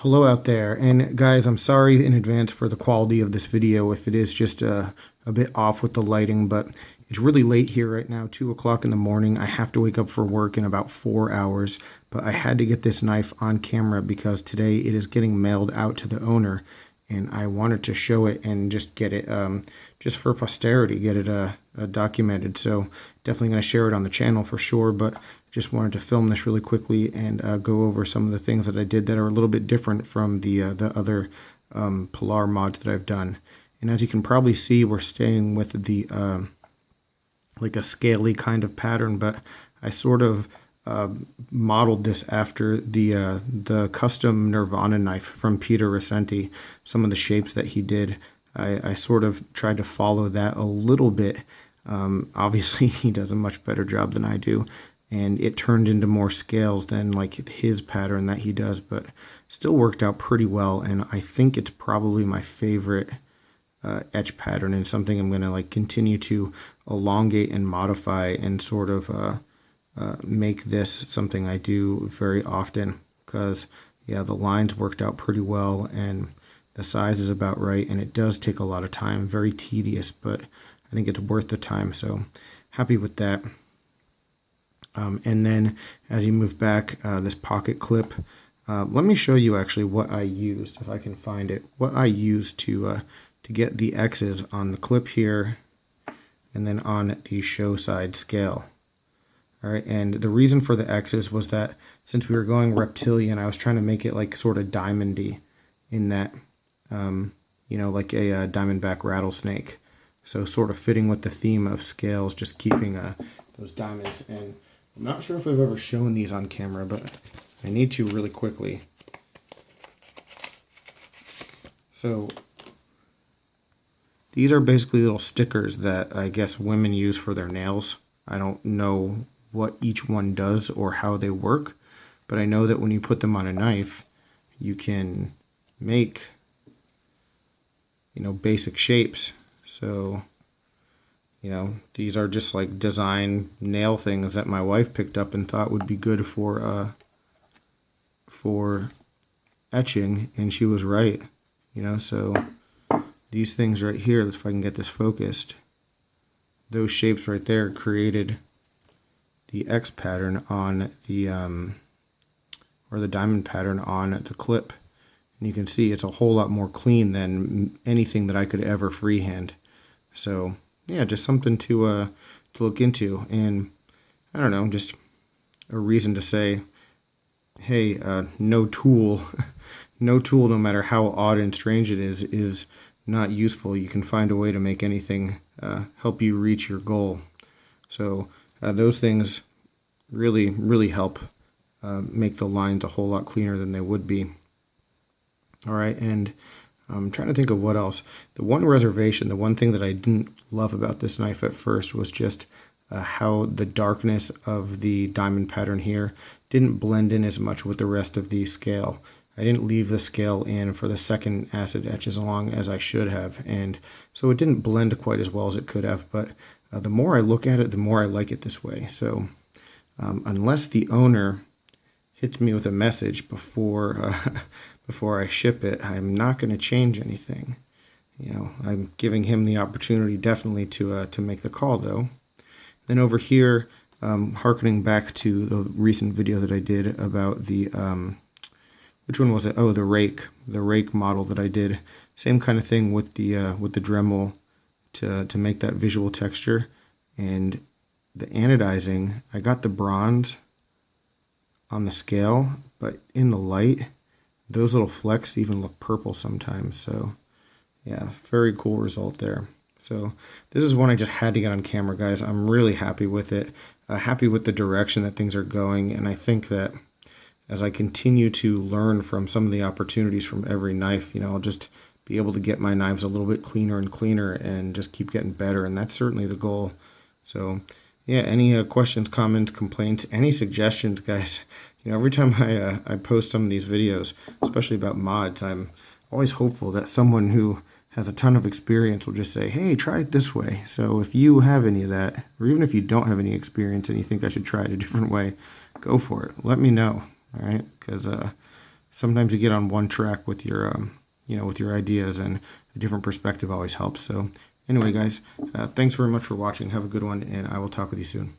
Hello out there, and guys, I'm sorry in advance for the quality of this video if it is just a bit off with the lighting, but it's really late here right now, 2 o'clock in the morning. I have to wake up for work in about 4 hours, but I had to get this knife on camera because today it is getting mailed out to the owner, and I wanted to show it and just get it, just for posterity, get it documented. So definitely going to share it on the channel for sure, but just wanted to film this really quickly and go over some of the things that I did that are a little bit different from the other Pilar mods that I've done. And as you can probably see, we're staying with the like a scaly kind of pattern, but I sort of modeled this after the custom Nirvana knife from Peter. Some of the shapes that he did, I sort of tried to follow that a little bit. Obviously, he does a much better job than I do, and it turned into more scales than like his pattern that he does, but still worked out pretty well. And I think it's probably my favorite etch pattern, and something I'm going to like continue to elongate and modify and sort of make this something I do very often, because yeah, the lines worked out pretty well and the size is about right, and it does take a lot of time, very tedious, but I think it's worth the time, so happy with that. And then as you move back, this pocket clip, let me show you actually what I used, if I can find it, what I used to get the X's on the clip here and then on the show side scale. All right, and the reason for the X's was that since we were going reptilian, I was trying to make it like sort of diamondy in that, you know, like a diamondback rattlesnake. So sort of fitting with the theme of scales, just keeping those diamonds. And I'm not sure if I've ever shown these on camera, but I need to really quickly. So these are basically little stickers that I guess women use for their nails. I don't know what each one does or how they work, but I know that when you put them on a knife, you can make, you know, basic shapes. So, you know, these are just like design nail things that my wife picked up and thought would be good for etching, and she was right. You know, so these things right here, if I can get this focused, those shapes right there created the X pattern on the or the diamond pattern on the clip. And you can see it's a whole lot more clean than anything that I could ever freehand. So yeah, just something to look into, and I don't know, just a reason to say, hey, no tool, no tool, no matter how odd and strange it is not useful. You can find a way to make anything help you reach your goal. So those things really help make the lines a whole lot cleaner than they would be. All right, and I'm trying to think of what else. The one reservation, the one thing that I didn't love about this knife at first was just how the darkness of the diamond pattern here didn't blend in as much with the rest of the scale. I didn't leave the scale in for the second acid etch as long as I should have, and so it didn't blend quite as well as it could have, but the more I look at it, the more I like it this way. So unless the owner hits me with a message before before I ship it, I'm not going to change anything. You know, I'm giving him the opportunity definitely to make the call though. Then over here, harkening back to the recent video that I did about the which one was it? Oh, the rake model that I did. Same kind of thing with the Dremel to make that visual texture. And the anodizing, I got the bronze on the scale, but in the light, those little flecks even look purple sometimes. So yeah, very cool result there. So this is one I just had to get on camera, guys. I'm really happy with it, happy with the direction that things are going, and I think that as I continue to learn from some of the opportunities from every knife, you know, I'll just be able to get my knives a little bit cleaner and cleaner and just keep getting better, and that's certainly the goal. So yeah, any questions, comments, complaints, any suggestions, guys? You know, every time I post some of these videos, especially about mods, I'm always hopeful that someone who has a ton of experience will just say, hey, try it this way. So if you have any of that, or even if you don't have any experience and you think I should try it a different way, go for it. Let me know, all right? Because sometimes you get on one track with your, with your ideas, and a different perspective always helps. So anyway, guys, thanks very much for watching. Have a good one, and I will talk with you soon.